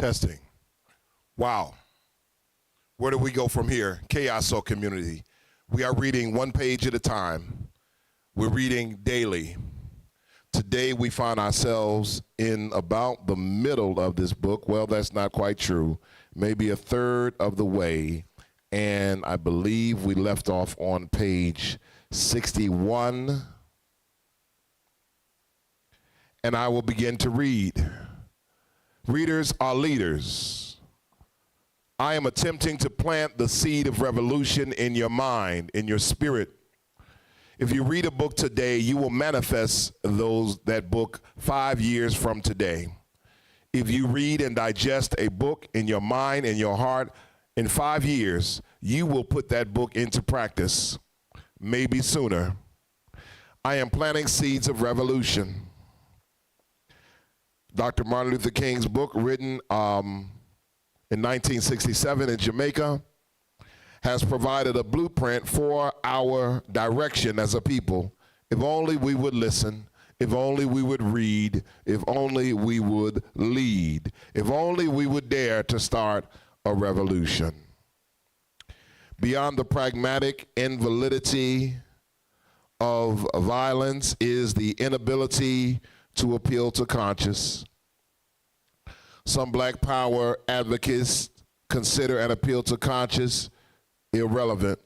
Testing. Wow. Where do we go from here? Chaos Soul community. We are reading one page at a time. We're reading daily. Today we find ourselves in about the middle of this book. Well, that's not quite true. Maybe a third of the way. And I believe we left off on page 61. And I will begin to read. Readers are leaders. I am attempting to plant the seed of revolution in your mind, in your spirit. If you read a book today, you will manifest that book 5 years from today. If you read and digest a book in your mind and your heart, in 5 years, you will put that book into practice, maybe sooner. I am planting seeds of revolution. Dr. Martin Luther King's book, written in 1967 in Jamaica, has provided a blueprint for our direction as a people. If only we would listen, if only we would read, if only we would lead, if only we would dare to start a revolution. Beyond the pragmatic invalidity of violence is the inability to appeal to conscience. Some Black Power advocates consider an appeal to conscience irrelevant.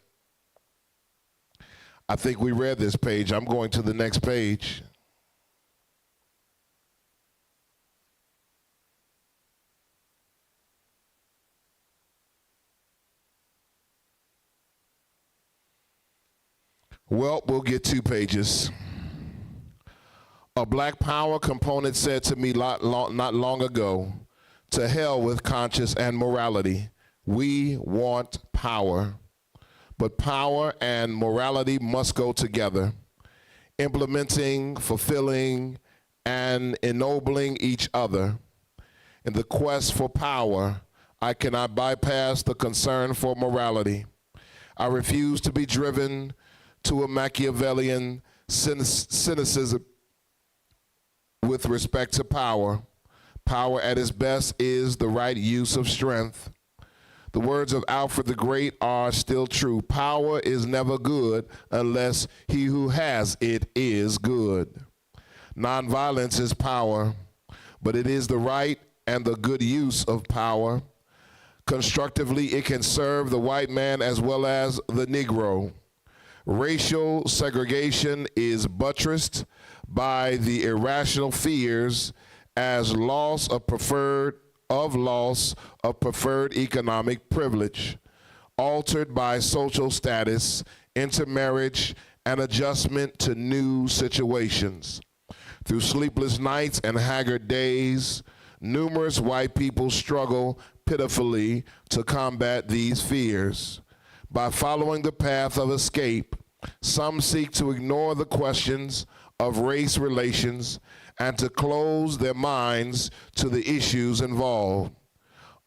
I think we read this page. I'm going to the next page. Well, we'll get 2 pages. A Black Power component said to me not long ago, to hell with conscience and morality. We want power, but power and morality must go together, implementing, fulfilling, and ennobling each other. In the quest for power, I cannot bypass the concern for morality. I refuse to be driven to a Machiavellian cynicism with respect to power. Power at its best is the right use of strength. The words of Alfred the Great are still true. Power is never good unless he who has it is good. Nonviolence is power, but it is the right and the good use of power. Constructively, it can serve the white man as well as the Negro. Racial segregation is buttressed by the irrational fears as loss of preferred economic privilege, altered by social status, intermarriage, and adjustment to new situations. Through sleepless nights and haggard days, numerous white people struggle pitifully to combat these fears. By following the path of escape, some seek to ignore the questions of race relations and to close their minds to the issues involved.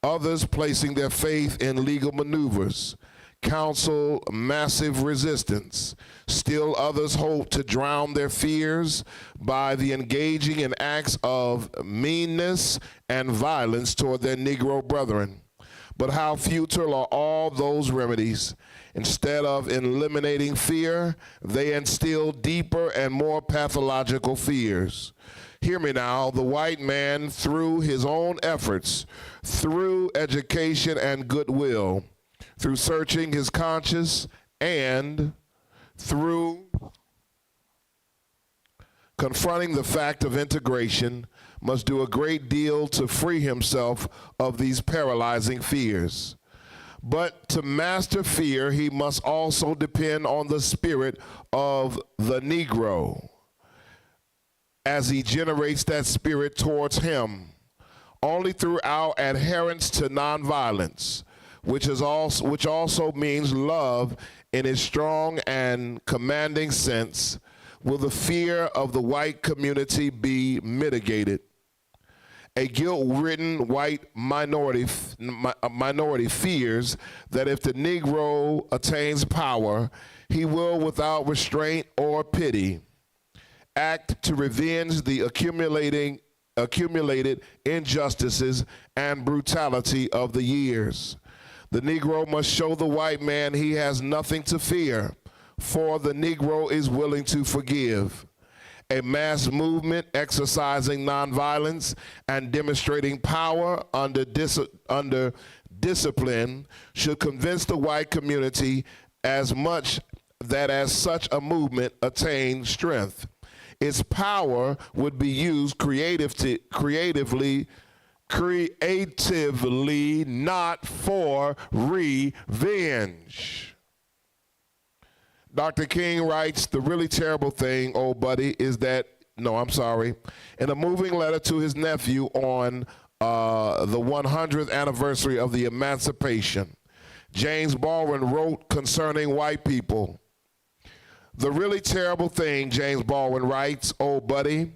Others, placing their faith in legal maneuvers, counsel massive resistance. Still others hope to drown their fears by the engaging in acts of meanness and violence toward their Negro brethren. But how futile are all those remedies. Instead of eliminating fear, they instill deeper and more pathological fears. Hear me now, the white man, through his own efforts, through education and goodwill, through searching his conscience, and through confronting the fact of integration, must do a great deal to free himself of these paralyzing fears. But to master fear, he must also depend on the spirit of the Negro as he generates that spirit towards him. Only through our adherence to nonviolence, which also means love in its strong and commanding sense, will the fear of the white community be mitigated. A guilt-ridden white minority fears that if the Negro attains power, he will, without restraint or pity, act to revenge the accumulating accumulated injustices and brutality of the years. The Negro must show the white man he has nothing to fear, for the Negro is willing to forgive. A mass movement exercising nonviolence and demonstrating power under discipline should convince the white community as much that as such a movement attained strength, its power would be used creatively, not for revenge. Dr. King writes, the really terrible thing, old buddy, is that, no, I'm sorry, in a moving letter to his nephew on the 100th anniversary of the Emancipation, James Baldwin wrote concerning white people, the really terrible thing, James Baldwin writes, old buddy,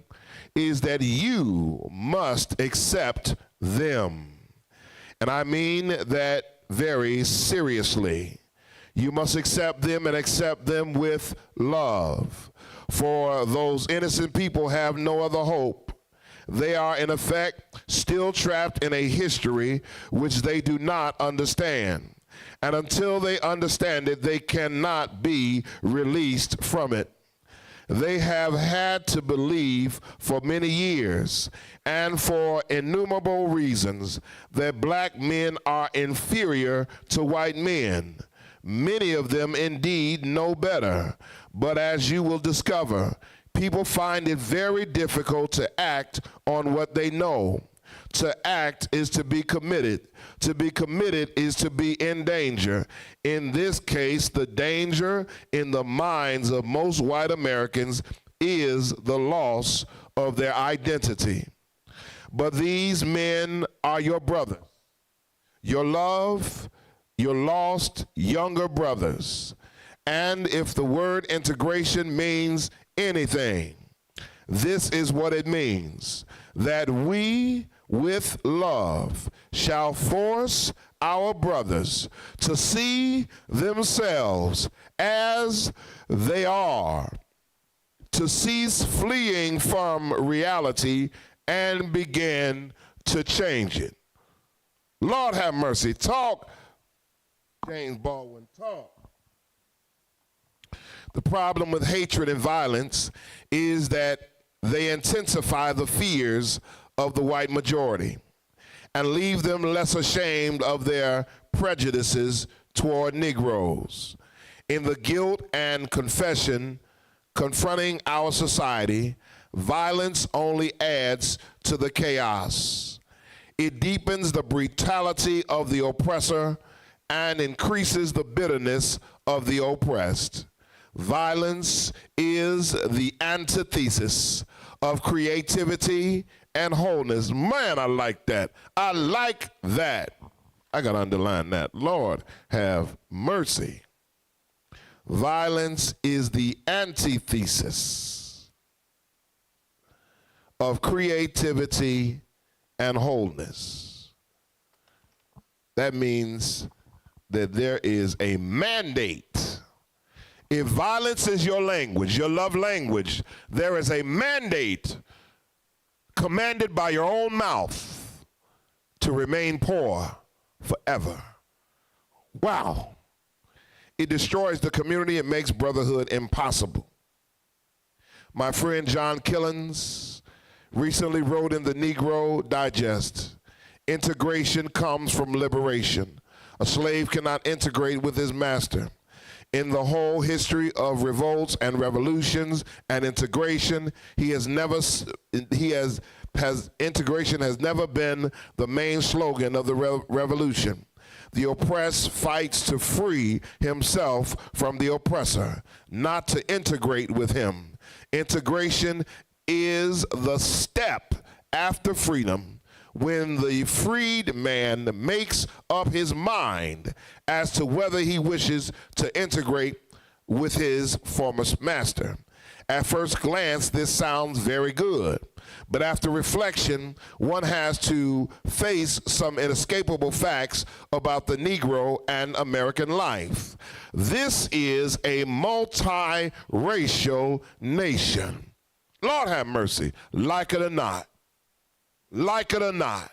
is that you must accept them. And I mean that very seriously. You must accept them and accept them with love. For those innocent people have no other hope. They are, in effect, still trapped in a history which they do not understand. And until they understand it, they cannot be released from it. They have had to believe for many years and for innumerable reasons that black men are inferior to white men. Many of them indeed know better, but as you will discover, people find it very difficult to act on what they know. To act is to be committed. To be committed is to be in danger. In this case, the danger in the minds of most white Americans is the loss of their identity. But these men are your brothers, your love, your lost younger brothers. And if the word integration means anything, this is what it means, that we with love shall force our brothers to see themselves as they are, to cease fleeing from reality and begin to change it. Lord have mercy. Talk, James Baldwin, talk. The problem with hatred and violence is that they intensify the fears of the white majority and leave them less ashamed of their prejudices toward Negroes. In the guilt and confession confronting our society, violence only adds to the chaos. It deepens the brutality of the oppressor and increases the bitterness of the oppressed. Violence is the antithesis of creativity and wholeness. Man, I like that. I like that. I got to underline that. Lord, have mercy. Violence is the antithesis of creativity and wholeness. That means that there is a mandate. If violence is your language, your love language, there is a mandate commanded by your own mouth to remain poor forever. Wow. It destroys the community and makes brotherhood impossible. My friend John Killens recently wrote in the Negro Digest, integration comes from liberation. A slave cannot integrate with his master. In the whole history of revolts and revolutions and integration, integration has never been the main slogan of the revolution. The oppressed fights to free himself from the oppressor, not to integrate with him. Integration is the step after freedom, when the freed man makes up his mind as to whether he wishes to integrate with his former master. At first glance, this sounds very good, but after reflection, one has to face some inescapable facts about the Negro and American life. This is a multiracial nation. Lord have mercy, like it or not. like it or not,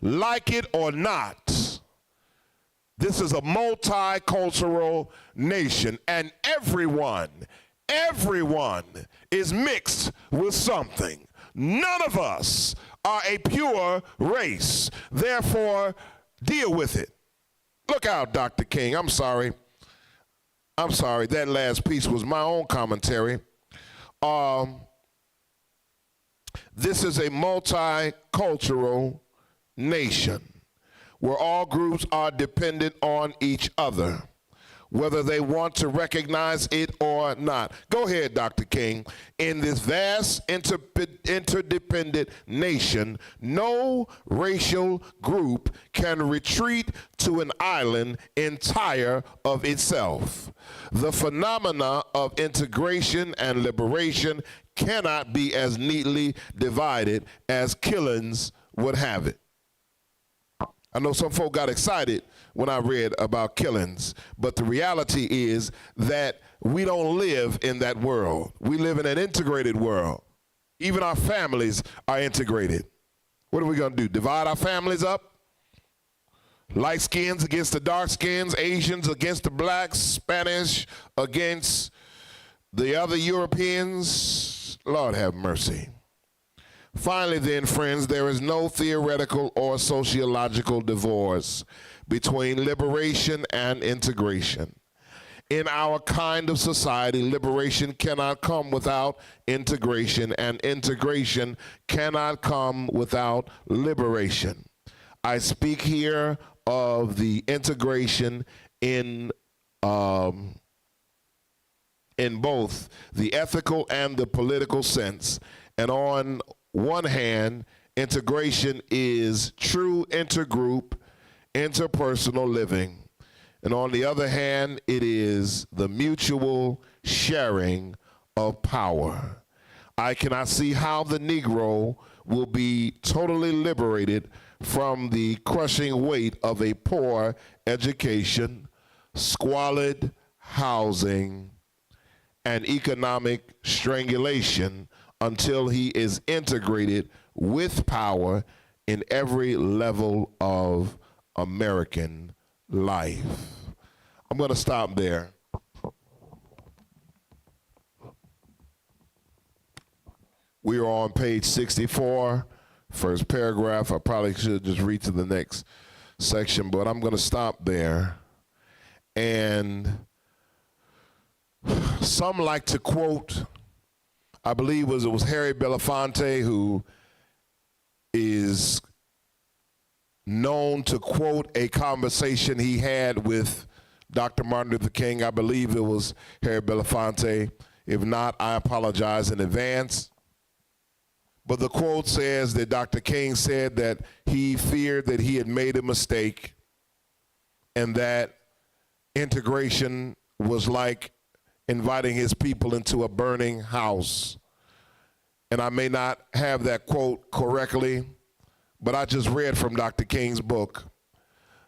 like it or not, this is a multicultural nation, and everyone is mixed with something. None of us are a pure race. Therefore, deal with it. Look out, Dr. King. I'm sorry. That last piece was my own commentary. This is a multicultural nation where all groups are dependent on each other, whether they want to recognize it or not. Go ahead, Dr. King. In this vast interdependent nation, no racial group can retreat to an island entire of itself. The phenomena of integration and liberation cannot be as neatly divided as Killings would have it. I know some folk got excited when I read about Killings, but the reality is that we don't live in that world. We live in an integrated world. Even our families are integrated. What are we going to do? Divide our families up? Light skins against the dark skins, Asians against the blacks, Spanish against the other Europeans? Lord have mercy. Finally, then, friends, there is no theoretical or sociological divorce between liberation and integration. In our kind of society, liberation cannot come without integration, and integration cannot come without liberation. I speak here of the integration in both the ethical and the political sense. And on one hand, integration is true intergroup, interpersonal living. And on the other hand, it is the mutual sharing of power. I cannot see how the Negro will be totally liberated from the crushing weight of a poor education, squalid housing, and economic strangulation until he is integrated with power in every level of American life. I'm going to stop there. We are on page 64, first paragraph. I probably should just read to the next section, but I'm going to stop there. And some like to quote, I believe it was Harry Belafonte, who is known to quote a conversation he had with Dr. Martin Luther King. I believe it was Harry Belafonte. If not, I apologize in advance. But the quote says that Dr. King said that he feared that he had made a mistake and that integration was like inviting his people into a burning house. And I may not have that quote correctly, but I just read from Dr. King's book.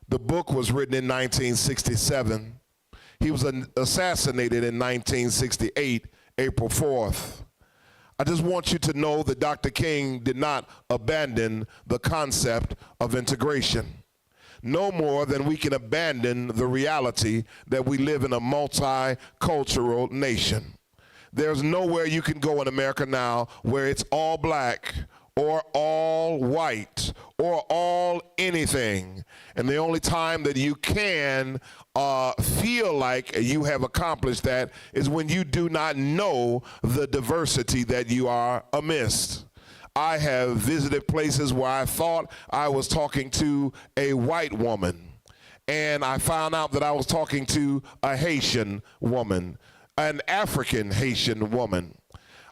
The book was written in 1967. He was assassinated in 1968, April 4th. I just want you to know that Dr. King did not abandon the concept of integration, no more than we can abandon the reality that we live in a multicultural nation. There's nowhere you can go in America now where it's all black or all white or all anything. And the only time that you can feel like you have accomplished that is when you do not know the diversity that you are amidst. I have visited places where I thought I was talking to a white woman, and I found out that I was talking to a Haitian woman, an African Haitian woman.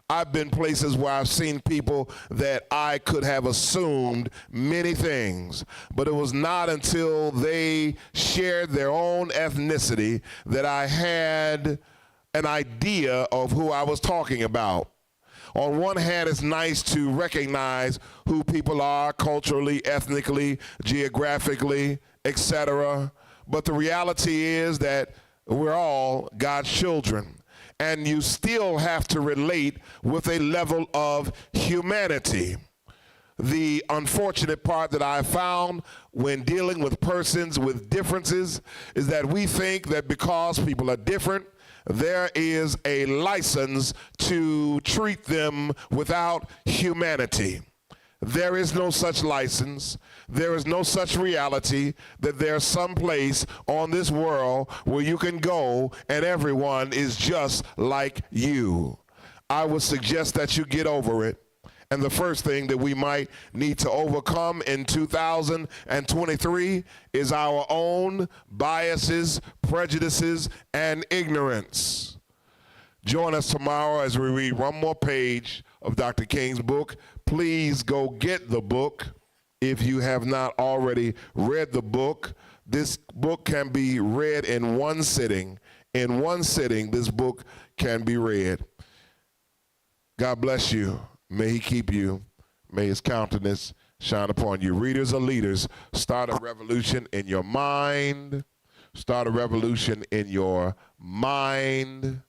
I've been places where I've seen people that I could have assumed many things, but it was not until they shared their own ethnicity that I had an idea of who I was talking about. On one hand, it's nice to recognize who people are culturally, ethnically, geographically, etc. But the reality is that we're all God's children. And you still have to relate with a level of humanity. the unfortunate part that I found when dealing with persons with differences is that we think that because people are different, there is a license to treat them without humanity. There is no such license. There is no such reality that there's some place on this world where you can go and everyone is just like you. I would suggest that you get over it. And the first thing that we might need to overcome in 2023 is our own biases, prejudices, and ignorance. Join us tomorrow as we read one more page of Dr. King's book. Please go get the book if you have not already read the book. This book can be read in one sitting. In one sitting, this book can be read. God bless you. May he keep you. May his countenance shine upon you. Readers are leaders. Start a revolution in your mind. Start a revolution in your mind.